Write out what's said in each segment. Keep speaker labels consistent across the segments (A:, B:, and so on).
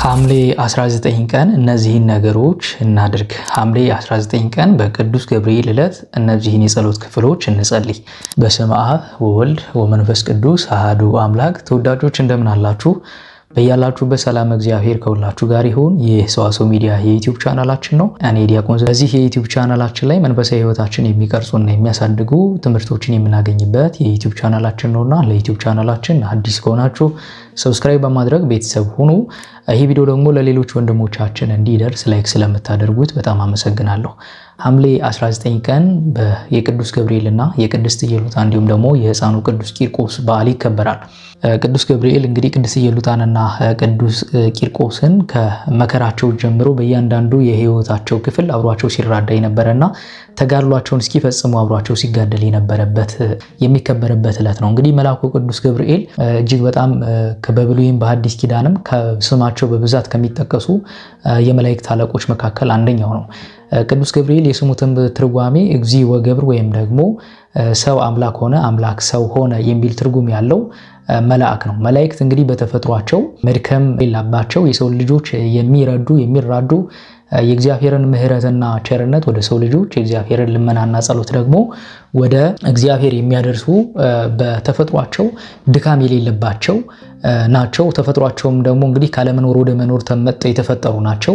A: ሐምሌ 19 ቀን እነዚህን ነገሮች እናድርግ። ሐምሌ 19 ቀን በቅዱስ ገብርኤል ዕለት እነዚህን የጸሎት ክፍሎች እንጸልይ። በስመ አብ ወወልድ ወመንፈስ ቅዱስ አሐዱ አምላክ። ተወዳጆች እንደምን አላችሁ? በያላችሁበት ሰላም እግዚአብሔር ከሁላችሁ ጋር ይሁን። ይህ ሰዋስው ሚዲያ የዩቲዩብ ቻናላችን ነው። እኔ ዲያቆን በዚህ የዩቲዩብ ቻናላችን ላይ መንፈሳዊ ሕይወታችን የሚቀርጹና የሚያሳድጉ ትምህርቶችን የምናገኝበት የዩቲዩብ ቻናላችን ነውና ለዩቲዩብ ቻናላችን አዲስ ከሆናችሁ ሰብስክራይብ በማድረግ ቤተሰብ ሁኑ። ይህ ቪዲዮ ደግሞ ለሌሎች ወንድሞቻችን እንዲደርስ ላይክ ስለምታደርጉት በጣም አመሰግናለሁ። ሐምሌ 19 ቀን የቅዱስ ገብርኤልና የቅድስት ኢየሉጣ እንዲሁም ደግሞ የሕፃኑ ቅዱስ ቂርቆስ በዓል ይከበራል። ቅዱስ ገብርኤል እንግዲህ ቅድስት ኢየሉጣንና ቅዱስ ቂርቆስን ከመከራቸው ጀምሮ በእያንዳንዱ የሕይወታቸው ክፍል አብሯቸው ሲራዳ የነበረና ተጋድሏቸውን እስኪፈጽሙ አብሯቸው ሲጋደል የነበረበት የሚከበርበት ዕለት ነው። እንግዲህ መልአኩ ቅዱስ ገብርኤል እጅግ በጣም በብሉይም በሐዲስ ኪዳንም ከስማቸው በብዛት ከሚጠቀሱ የመላእክት አለቆች መካከል አንደኛው ነው። ቅዱስ ገብርኤል የስሙ ትርጓሜ እግዚእ ወገብር ወይም ደግሞ ሰው አምላክ ሆነ፣ አምላክ ሰው ሆነ የሚል ትርጉም ያለው መልአክ ነው። መላእክት እንግዲህ በተፈጥሯቸው መድከም የሌለባቸው የሰው ልጆች የሚራዱ የእግዚአብሔርን ምሕረትና ቸርነት ወደ ሰው ልጆች የእግዚአብሔርን ልመናና ጸሎት ደግሞ ወደ እግዚአብሔር የሚያደርሱ በተፈጥሯቸው ድካም የሌለባቸው ናቸው። ተፈጥሯቸውም ደግሞ እንግዲህ ካለመኖር ወደ መኖር ተመጠው የተፈጠሩ ናቸው።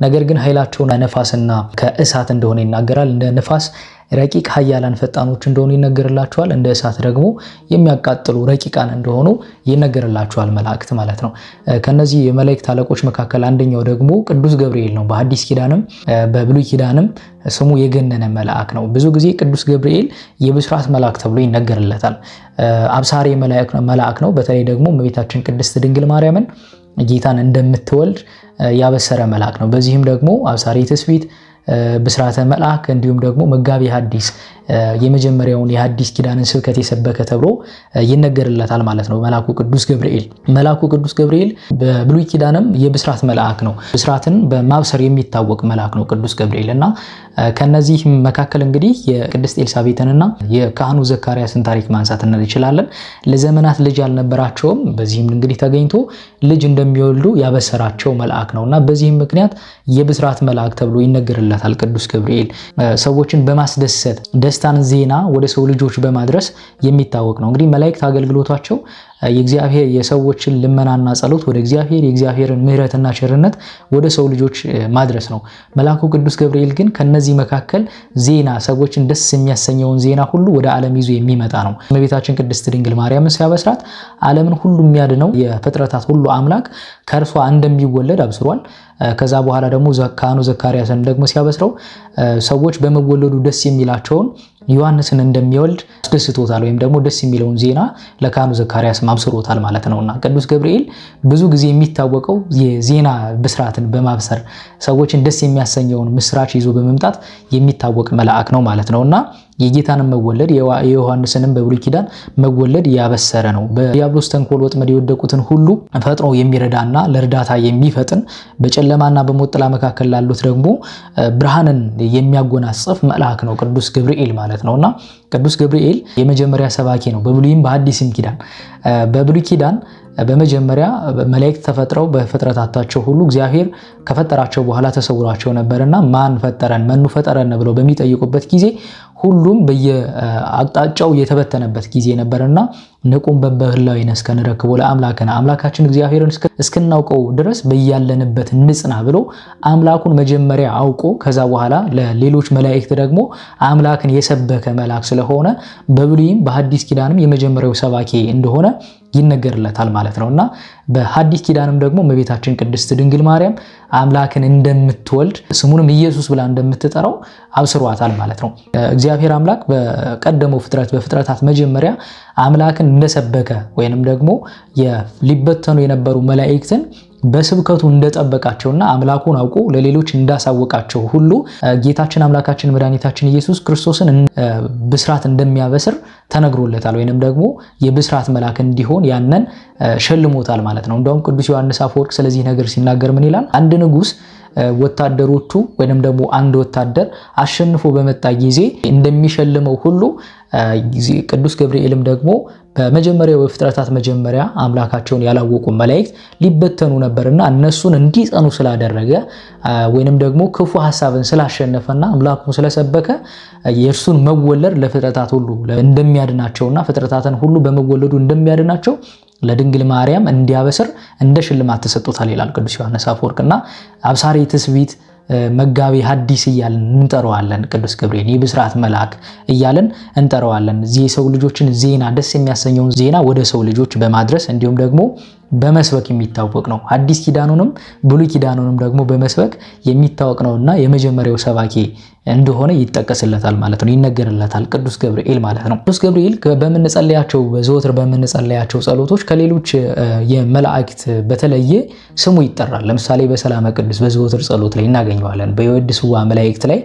A: ነገር ግን ኃይላቸውን ከነፋስና ከእሳት እንደሆነ ይናገራል። እንደ ነፋስ ረቂቅ ኃያላን ፈጣኖች እንደሆኑ ይነገርላቸዋል። እንደ እሳት ደግሞ የሚያቃጥሉ ረቂቃን እንደሆኑ ይነገርላቸዋል መላእክት ማለት ነው። ከነዚህ የመላእክት አለቆች መካከል አንደኛው ደግሞ ቅዱስ ገብርኤል ነው። በሐዲስ ኪዳንም በብሉይ ኪዳንም ስሙ የገነነ መልአክ ነው። ብዙ ጊዜ ቅዱስ ገብርኤል የብስራት መልአክ ተብሎ ይነገርለታል። አብሳሪ መልአክ ነው። በተለይ ደግሞ እመቤታችን ቅድስት ድንግል ማርያምን ጌታን እንደምትወልድ ያበሰረ መልአክ ነው። በዚህም ደግሞ አብሳሪ ትስብእት፣ ብስራተ መልአክ እንዲሁም ደግሞ መጋቢ ሐዲስ የመጀመሪያውን የሐዲስ ኪዳንን ስብከት የሰበከ ተብሎ ይነገርለታል ማለት ነው መልአኩ ቅዱስ ገብርኤል። መልአኩ ቅዱስ ገብርኤል በብሉይ ኪዳንም የብስራት መልአክ ነው። ብስራትን በማብሰር የሚታወቅ መልአክ ነው ቅዱስ ገብርኤል እና ከነዚህ መካከል እንግዲህ የቅድስት ኤልሳቤጥንና የካህኑ ዘካርያስን ታሪክ ማንሳት እንችላለን። ለዘመናት ልጅ አልነበራቸውም። በዚህም እንግዲህ ተገኝቶ ልጅ እንደሚወልዱ ያበሰራቸው መልአክ ነውና በዚህም ምክንያት የብስራት መልአክ ተብሎ ይነገርለታል ቅዱስ ገብርኤል። ሰዎችን በማስደሰት ደስታን ዜና ወደ ሰው ልጆች በማድረስ የሚታወቅ ነው። እንግዲህ መላእክት አገልግሎታቸው የእግዚአብሔር የሰዎችን ልመናና ጸሎት ወደ እግዚአብሔር የእግዚአብሔርን ምሕረትና ቸርነት ወደ ሰው ልጆች ማድረስ ነው። መልአኩ ቅዱስ ገብርኤል ግን ከነዚህ መካከል ዜና ሰዎችን ደስ የሚያሰኘውን ዜና ሁሉ ወደ ዓለም ይዞ የሚመጣ ነው። እመቤታችን ቅድስት ድንግል ማርያምን ሲያበስራት ዓለምን ሁሉ የሚያድነው የፍጥረታት ሁሉ አምላክ ከእርሷ እንደሚወለድ አብስሯል። ከዛ በኋላ ደግሞ ካህኑ ዘካርያስን ደግሞ ሲያበስረው ሰዎች በመወለዱ ደስ የሚላቸውን ዮሐንስን እንደሚወልድ አስደስቶታል፣ ወይም ደግሞ ደስ የሚለውን ዜና ለካህኑ ዘካርያስ ማብስሮታል ማለት ነውና ቅዱስ ገብርኤል ብዙ ጊዜ የሚታወቀው የዜና ብስራትን በማብሰር ሰዎችን ደስ የሚያሰኘውን ምስራች ይዞ በመምጣት የሚታወቅ መልአክ ነው ማለት ነውና የጌታንም መወለድ የዮሐንስንም በብሉይ ኪዳን መወለድ ያበሰረ ነው። በዲያብሎስ ተንኮል ወጥመድ የወደቁትን ሁሉ ፈጥኖ የሚረዳና ለእርዳታ የሚፈጥን በጨለማና በሞት ጥላ መካከል ላሉት ደግሞ ብርሃንን የሚያጎናጽፍ መልአክ ነው ቅዱስ ገብርኤል ማለት ነውና ቅዱስ ገብርኤል የመጀመሪያ ሰባኪ ነው። በብሉይም በሐዲስም ኪዳን በብሉይ ኪዳን በመጀመሪያ መላእክት ተፈጥረው በፍጥረታታቸው ሁሉ እግዚአብሔር ከፈጠራቸው በኋላ ተሰውሯቸው ነበርና ማን ፈጠረን መኑ ፈጠረን ብለው በሚጠይቁበት ጊዜ ሁሉም በየአቅጣጫው የተበተነበት ጊዜ ነበርና ንቁም በበህላዊነ እስከ ንረክቦ ለአምላክና አምላካችን እግዚአብሔርን እስክናውቀው ድረስ በያለንበት ንጽና ብሎ አምላኩን መጀመሪያ አውቆ ከዛ በኋላ ለሌሎች መላእክት ደግሞ አምላክን የሰበከ መልአክ ስለሆነ በብሉይም በሐዲስ ኪዳንም የመጀመሪያው ሰባኪ እንደሆነ ይነገርለታል ማለት ነውና በሐዲስ ኪዳንም ደግሞ እመቤታችን ቅድስት ድንግል ማርያም አምላክን እንደምትወልድ ስሙንም ኢየሱስ ብላ እንደምትጠራው አብስሯታል ማለት ነው። እግዚአብሔር አምላክ በቀደመው በፍጥረታት መጀመሪያ አምላክን እንደሰበከ ወይንም ደግሞ ሊበተኑ የነበሩ መላእክትን በስብከቱ እንደጠበቃቸውና አምላኩን አውቆ ለሌሎች እንዳሳወቃቸው ሁሉ ጌታችን አምላካችን መድኃኒታችን ኢየሱስ ክርስቶስን ብስራት እንደሚያበስር ተነግሮለታል። ወይንም ደግሞ የብስራት መልአክ እንዲሆን ያንን ሸልሞታል ማለት ነው። እንደውም ቅዱስ ዮሐንስ አፈወርቅ ስለዚህ ነገር ሲናገር ምን ይላል? አንድ ንጉስ ወታደሮቹ ወይንም ደግሞ አንድ ወታደር አሸንፎ በመጣ ጊዜ እንደሚሸልመው ሁሉ ቅዱስ ገብርኤልም ደግሞ በመጀመሪያው የፍጥረታት መጀመሪያ አምላካቸውን ያላወቁ መላእክት ሊበተኑ ነበርና እነሱን እንዲጸኑ ስላደረገ ወይንም ደግሞ ክፉ ሐሳብን ስላሸነፈና አምላኩን ስለሰበከ የእርሱን መወለድ ለፍጥረታት ሁሉ እንደሚያድናቸውና ፍጥረታትን ሁሉ በመወለዱ እንደሚያድናቸው ለድንግል ማርያም እንዲያበስር እንደ ሽልማት ተሰጥቶታል ይላል ቅዱስ ዮሐንስ አፈወርቅና አብሳሪ ትስብእት መጋቢ ሐዲስ እያልን እንጠራዋለን። ቅዱስ ገብርኤል የብስራት መልአክ እያልን እንጠራዋለን። የሰው ልጆችን ዜና ደስ የሚያሰኘውን ዜና ወደ ሰው ልጆች በማድረስ እንዲሁም ደግሞ በመስበክ የሚታወቅ ነው። አዲስ ኪዳኑንም ብሉይ ኪዳኑንም ደግሞ በመስበክ የሚታወቅ ነውና የመጀመሪያው ሰባኪ እንደሆነ ይጠቀስለታል ማለት ነው፣ ይነገርለታል ቅዱስ ገብርኤል ማለት ነው። ቅዱስ ገብርኤል በመንጸለያቸው በዘወትር በመንጸለያቸው ጸሎቶች ከሌሎች የመላእክት በተለየ ስሙ ይጠራል። ለምሳሌ በሰላመ ቅዱስ በዘወትር ጸሎት ላይ እናገኘዋለን። በየወድስዋ መላእክት ላይ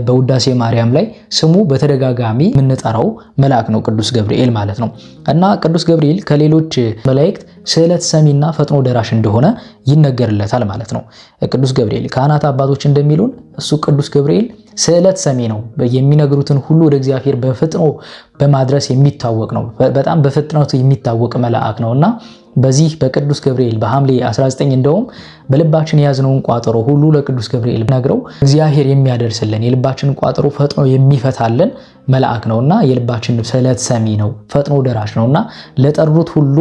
A: በውዳሴ ማርያም ላይ ስሙ በተደጋጋሚ የምንጠራው መልአክ ነው ቅዱስ ገብርኤል ማለት ነው። እና ቅዱስ ገብርኤል ከሌሎች መላእክት ስዕለት ሰሚና ፈጥኖ ደራሽ እንደሆነ ይነገርለታል ማለት ነው። ቅዱስ ገብርኤል ካህናት አባቶች እንደሚሉን እሱ ቅዱስ ገብርኤል ስዕለት ሰሚ ነው። የሚነግሩትን ሁሉ ወደ እግዚአብሔር በፍጥኖ በማድረስ የሚታወቅ ነው። በጣም በፍጥነቱ የሚታወቅ መልአክ ነውና በዚህ በቅዱስ ገብርኤል በሐምሌ 19 እንደውም በልባችን የያዝነውን ቋጠሮ ሁሉ ለቅዱስ ገብርኤል ነግረው እግዚአብሔር የሚያደርስልን የልባችንን ቋጠሮ ፈጥኖ የሚፈታልን መልአክ ነውና የልባችን ስዕለት ሰሚ ነው፣ ፈጥኖ ደራሽ ነውና ለጠሩት ሁሉ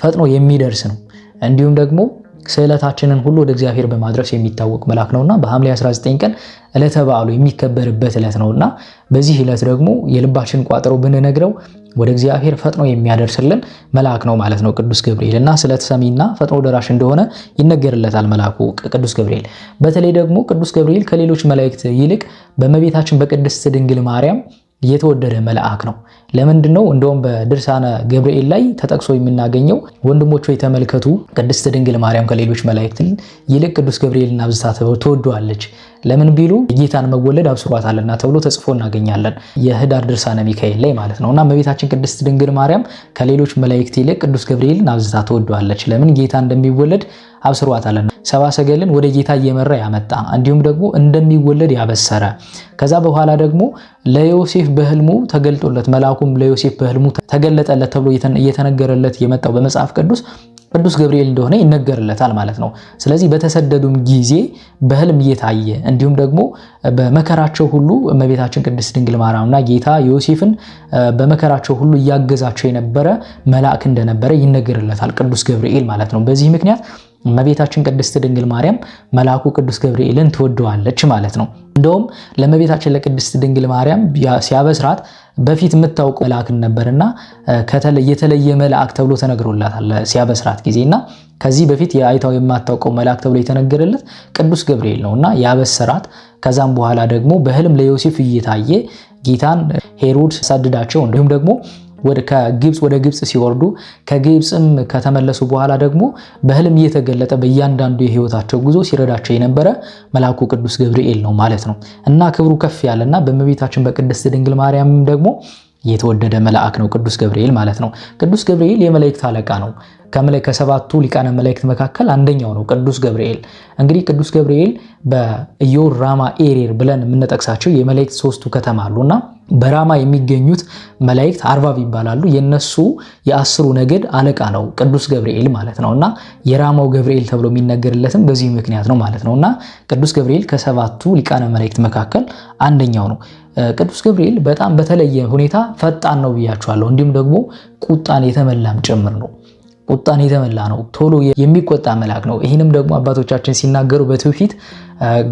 A: ፈጥኖ የሚደርስ ነው። እንዲሁም ደግሞ ስዕለታችንን ሁሉ ወደ እግዚአብሔር በማድረስ የሚታወቅ መልአክ ነውና በሐምሌ 19 ቀን ዕለተ በዓሉ የሚከበርበት ዕለት ነውና በዚህ ዕለት ደግሞ የልባችን ቋጠሮ ብንነግረው ወደ እግዚአብሔር ፈጥኖ የሚያደርስልን መልአክ ነው ማለት ነው ቅዱስ ገብርኤል እና ስዕለት ሰሚና ፈጥኖ ደራሽ እንደሆነ ይነገርለታል መልአኩ ቅዱስ ገብርኤል። በተለይ ደግሞ ቅዱስ ገብርኤል ከሌሎች መላእክት ይልቅ በእመቤታችን በቅድስት ድንግል ማርያም የተወደደ መልአክ ነው። ለምንድነው? እንደውም በድርሳነ ገብርኤል ላይ ተጠቅሶ የምናገኘው ወንድሞቹ የተመልከቱ ቅድስት ድንግል ማርያም ከሌሎች መላእክት ይልቅ ቅዱስ ገብርኤልን አብዝታ ተወደዋለች። ለምን ቢሉ ጌታን መወለድ አብስሯታልና ተብሎ ተጽፎ እናገኛለን የህዳር ድርሳነ ሚካኤል ላይ ማለት ነውና እመቤታችን ቅድስት ድንግል ማርያም ከሌሎች መላእክት ይልቅ ቅዱስ ገብርኤልን አብዝታ ተወደዋለች። ለምን? ጌታ እንደሚወለድ አብስሯታልና ሰብአ ሰገልን ወደ ጌታ እየመራ ያመጣ እንዲሁም ደግሞ እንደሚወለድ ያበሰረ ከዛ በኋላ ደግሞ ለዮሴፍ በህልሙ ተገልጦለት መልአኩም ለዮሴፍ በህልሙ ተገለጠለት ተብሎ እየተነገረለት የመጣው በመጽሐፍ ቅዱስ ገብርኤል እንደሆነ ይነገርለታል ማለት ነው። ስለዚህ በተሰደዱም ጊዜ በህልም እየታየ እንዲሁም ደግሞ በመከራቸው ሁሉ እመቤታችን ቅድስት ድንግል ማርያምና ጌታ ዮሴፍን በመከራቸው ሁሉ እያገዛቸው የነበረ መልአክ እንደነበረ ይነገርለታል ቅዱስ ገብርኤል ማለት ነው። በዚህ ምክንያት እመቤታችን ቅድስት ድንግል ማርያም መልአኩ ቅዱስ ገብርኤልን ትወደዋለች ማለት ነው። እንደውም ለእመቤታችን ለቅድስት ድንግል ማርያም ሲያበስራት በፊት የምታውቀው መልአክ ነበርና የተለየ መልአክ ተብሎ ተነግሮላታል ሲያበስራት ጊዜና ከዚህ በፊት የአይታው የማታውቀው መልአክ ተብሎ የተነገረለት ቅዱስ ገብርኤል ነውና ያበሰራት። ከዛም በኋላ ደግሞ በህልም ለዮሴፍ እየታየ ጌታን ሄሮድስ ሳድዳቸው እንዲሁም ደግሞ ከግብጽ ወደ ግብጽ ሲወርዱ ከግብጽም ከተመለሱ በኋላ ደግሞ በህልም እየተገለጠ በእያንዳንዱ የህይወታቸው ጉዞ ሲረዳቸው የነበረ መልአኩ ቅዱስ ገብርኤል ነው ማለት ነው እና ክብሩ ከፍ ያለና በእመቤታችን በቅድስት ድንግል ማርያም ደግሞ የተወደደ መልአክ ነው ቅዱስ ገብርኤል ማለት ነው። ቅዱስ ገብርኤል የመላእክት አለቃ ነው። ከሰባቱ ሊቃነ መላእክት መካከል አንደኛው ነው ቅዱስ ገብርኤል። እንግዲህ ቅዱስ ገብርኤል በኢዮር፣ ራማ፣ ኤሬር ብለን የምንጠቅሳቸው የመላእክት ሶስቱ ከተማ አሉና በራማ የሚገኙት መላእክት 40 ይባላሉ። የነሱ የአስሩ ነገድ አለቃ ነው ቅዱስ ገብርኤል ማለት ነውና የራማው ገብርኤል ተብሎ የሚነገርለትም በዚህ ምክንያት ነው ማለት ነውና ቅዱስ ገብርኤል ከሰባቱ ሊቃነ መላእክት መካከል አንደኛው ነው። ቅዱስ ገብርኤል በጣም በተለየ ሁኔታ ፈጣን ነው ብያችኋለሁ። እንዲሁም ደግሞ ቁጣን የተመላም ጭምር ነው። ቁጣን የተመላ ነው። ቶሎ የሚቆጣ መልአክ ነው። ይህንም ደግሞ አባቶቻችን ሲናገሩ በትውፊት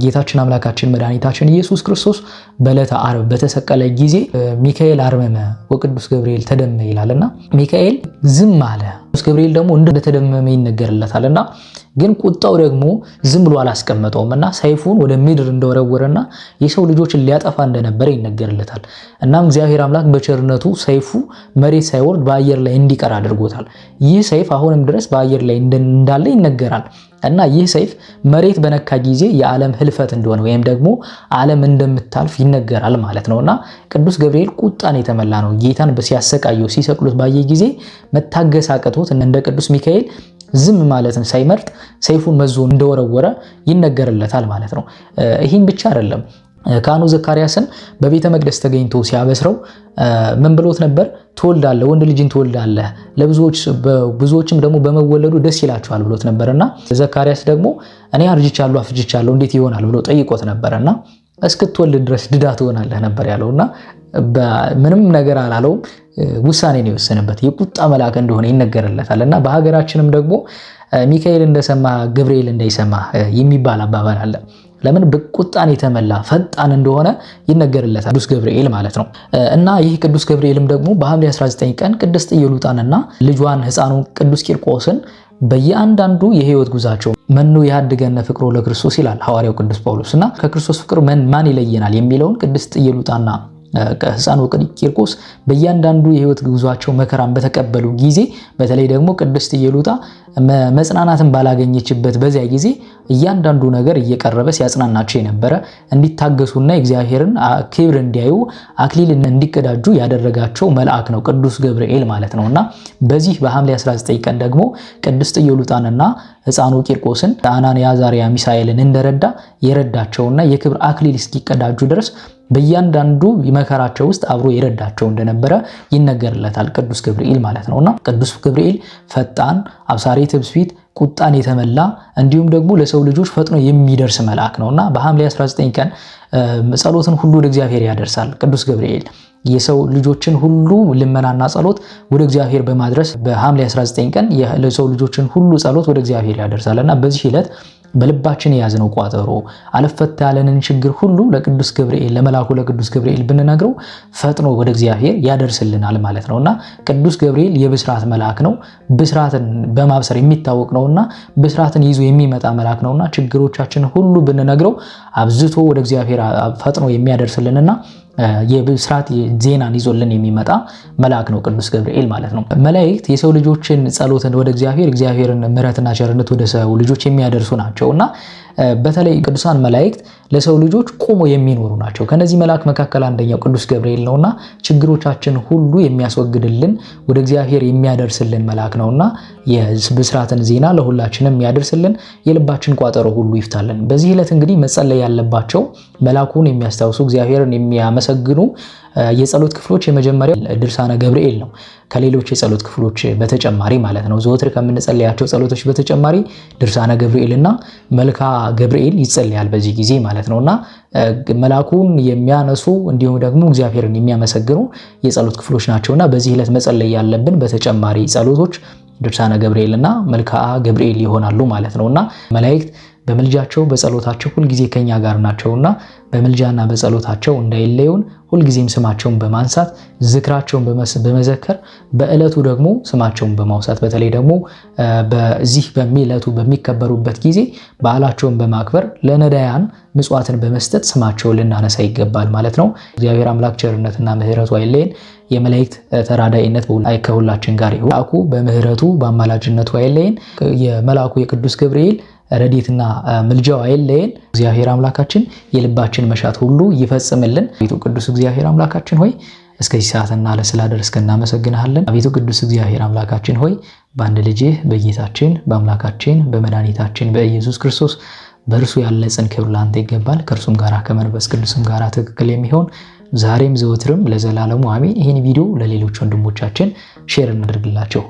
A: ጌታችን አምላካችን መድኃኒታችን ኢየሱስ ክርስቶስ በዕለተ ዓርብ በተሰቀለ ጊዜ ሚካኤል አርመመ ወቅዱስ ገብርኤል ተደመ ይላልና ሚካኤል ዝም አለ፣ ቅዱስ ገብርኤል ደግሞ እንደተደመመ ይነገርለታልና ግን ቁጣው ደግሞ ዝም ብሎ አላስቀመጠውምና ሰይፉን ወደ ምድር እንደወረወረና የሰው ልጆችን ሊያጠፋ እንደነበረ ይነገርለታል። እናም እግዚአብሔር አምላክ በቸርነቱ ሰይፉ መሬት ሳይወርድ በአየር ላይ እንዲቀር አድርጎታል። ይህ ሰይፍ አሁንም ድረስ በአየር ላይ እንዳለ ይነገራል እና ይህ ሰይፍ መሬት በነካ ጊዜ የዓለም ህልፈት እንደሆነ ወይም ደግሞ ዓለም እንደምታልፍ ይነገራል ማለት ነውና ቅዱስ ገብርኤል ቁጣን የተመላ ነው። ጌታን ሲያሰቃየው ሲሰቅሉት ባየ ጊዜ መታገስ አቅቶት እንደ ቅዱስ ሚካኤል ዝም ማለትን ሳይመርጥ ሰይፉን መዞ እንደወረወረ ይነገርለታል ማለት ነው። ይህም ብቻ አይደለም። ካህኑ ዘካርያስን በቤተ መቅደስ ተገኝቶ ሲያበስረው ምን ብሎት ነበር? ትወልዳለህ፣ ወንድ ልጅን ትወልዳለህ፣ ብዙዎችም ደግሞ በመወለዱ ደስ ይላቸዋል ብሎት ነበርና ዘካርያስ ደግሞ እኔ አርጅቻለሁ አፍጅቻለሁ እንዴት ይሆናል ብሎ ጠይቆት ነበርና እስክትወልድ ድረስ ድዳ ትሆናለህ ነበር ያለውና ምንም ነገር አላለውም። ውሳኔን የወሰነበት የቁጣ መልአክ እንደሆነ ይነገርለታልና በሀገራችንም ደግሞ ሚካኤል እንደሰማ ገብርኤል እንዳይሰማ የሚባል አባባል አለ። ለምን? በቁጣን የተመላ ፈጣን እንደሆነ ይነገርለታል ቅዱስ ገብርኤል ማለት ነው። እና ይህ ቅዱስ ገብርኤልም ደግሞ በሐምሌ 19 ቀን ቅድስት ኢየሉጣንና ልጇን ሕፃኑን ቅዱስ ቂርቆስን በየአንዳንዱ የህይወት ጉዛቸው መኑ ያድገነ ፍቅሮ ለክርስቶስ ይላል ሐዋርያው ቅዱስ ጳውሎስ። እና ከክርስቶስ ፍቅር ማን ይለየናል የሚለውን ቅድስት ኢየሉጣና ሕፃኑ ቂርቆስ በእያንዳንዱ የህይወት ጉዟቸው መከራን በተቀበሉ ጊዜ በተለይ ደግሞ ቅድስት ኢየሉጣ መጽናናትን ባላገኘችበት በዚያ ጊዜ እያንዳንዱ ነገር እየቀረበ ሲያጽናናቸው የነበረ እንዲታገሱና እግዚአብሔርን ክብር እንዲያዩ አክሊልን እንዲቀዳጁ ያደረጋቸው መልአክ ነው ቅዱስ ገብርኤል ማለት ነውና በዚህ በሐምሌ 19 ቀን ደግሞ ቅድስት ኢየሉጣንና ሕፃኑ ቂርቆስን አናንያ አዛርያ ሚሳኤልን እንደረዳ የረዳቸውና የክብር አክሊል እስኪቀዳጁ ድረስ በእያንዳንዱ መከራቸው ውስጥ አብሮ የረዳቸው እንደነበረ ይነገርለታል ቅዱስ ገብርኤል ማለት ነውና ቅዱስ ገብርኤል ፈጣን አብሳሪ ትዕቢት ቁጣን የተመላ እንዲሁም ደግሞ ለሰው ልጆች ፈጥኖ የሚደርስ መልአክ ነውና በሐምሌ 19 ቀን ጸሎትን ሁሉ ወደ እግዚአብሔር ያደርሳል ቅዱስ ገብርኤል። የሰው ልጆችን ሁሉ ልመናና ጸሎት ወደ እግዚአብሔር በማድረስ በሐምሌ 19 ቀን የሰው ልጆችን ሁሉ ጸሎት ወደ እግዚአብሔር ያደርሳልና በዚህ ዕለት በልባችን የያዝነው ቋጠሮ አለፈታ ያለንን ችግር ሁሉ ለቅዱስ ገብርኤል ለመላኩ ለቅዱስ ገብርኤል ብንነግረው ፈጥኖ ወደ እግዚአብሔር ያደርስልናል ማለት ነውና ቅዱስ ገብርኤል የብስራት መልአክ ነው። ብስራትን በማብሰር የሚታወቅ ነውና ብስራትን ይዞ የሚመጣ መልአክ ነውና ችግሮቻችን ሁሉ ብንነግረው አብዝቶ ወደ እግዚአብሔር ፈጥኖ የሚያደርስልንና የብስራት ዜናን ይዞልን የሚመጣ መልአክ ነው ቅዱስ ገብርኤል ማለት ነው። መላእክት የሰው ልጆችን ጸሎትን ወደ እግዚአብሔርን ምሕረትና ቸርነት ወደ ሰው ልጆች የሚያደርሱ ናቸውና በተለይ ቅዱሳን መላእክት ለሰው ልጆች ቆሞ የሚኖሩ ናቸው። ከነዚህ መልአክ መካከል አንደኛው ቅዱስ ገብርኤል ነውና ችግሮቻችን ሁሉ የሚያስወግድልን ወደ እግዚአብሔር የሚያደርስልን መልአክ ነውና የብስራትን ዜና ለሁላችንም የሚያደርስልን የልባችን ቋጠሮ ሁሉ ይፍታልን። በዚህ ዕለት እንግዲህ መጸለይ ያለባቸው መልአኩን የሚያስታውሱ እግዚአብሔርን የሚያመሰግኑ የጸሎት ክፍሎች የመጀመሪያው ድርሳነ ገብርኤል ነው። ከሌሎች የጸሎት ክፍሎች በተጨማሪ ማለት ነው ዘወትር ከምንጸልያቸው ጸሎቶች በተጨማሪ ድርሳነ ገብርኤልና መልካ ገብርኤል ይጸልያል በዚህ ጊዜ ማለት ነውና መልአኩን የሚያነሱ እንዲሁም ደግሞ እግዚአብሔርን የሚያመሰግኑ የጸሎት ክፍሎች ናቸውና በዚህ ዕለት መጸለይ ያለብን በተጨማሪ ጸሎቶች ድርሳነ ገብርኤልና መልካ ገብርኤል ይሆናሉ ማለት ነውና መላእክት በመልጃቸው በጸሎታቸው ሁሉ ጊዜ ከኛ ጋር ናቸውና በመልጃና በጸሎታቸው እንዳይለዩን ሁልጊዜም ስማቸውን በማንሳት ዝክራቸውን በመዘከር በእለቱ ደግሞ ስማቸውን በማውሳት በተለይ ደግሞ በዚህ በሚለቱ በሚከበሩበት ጊዜ በዓላቸውን በማክበር ለነዳያን ምጽዋትን በመስጠት ስማቸውን ልናነሳ ይገባል ማለት ነው። እግዚአብሔር አምላክ ቸርነትና ምሕረቱ አይለየን። የመላእክት ተራዳኢነት ከሁላችን ጋር ይሁን። መልአኩ በምሕረቱ በአማላጅነቱ አይለየን። የመልአኩ የቅዱስ ገብርኤል ረድኤትና ምልጃው አይለየን። እግዚአብሔር አምላካችን የልባችን መሻት ሁሉ ይፈጽምልን። አቤቱ ቅዱስ እግዚአብሔር አምላካችን ሆይ እስከዚህ ሰዓትና ስላደረስከን እናመሰግንሃለን። አቤቱ ቅዱስ እግዚአብሔር አምላካችን ሆይ በአንድ ልጅህ በጌታችን በአምላካችን በመድኃኒታችን በኢየሱስ ክርስቶስ በእርሱ ያለ ጽን ክብር ላንተ ይገባል። ከእርሱም ጋር ከመንፈስ ቅዱስም ጋር ትክክል የሚሆን ዛሬም ዘወትርም ለዘላለሙ አሜን። ይህን ቪዲዮ ለሌሎች ወንድሞቻችን ሼር እናድርግላቸው።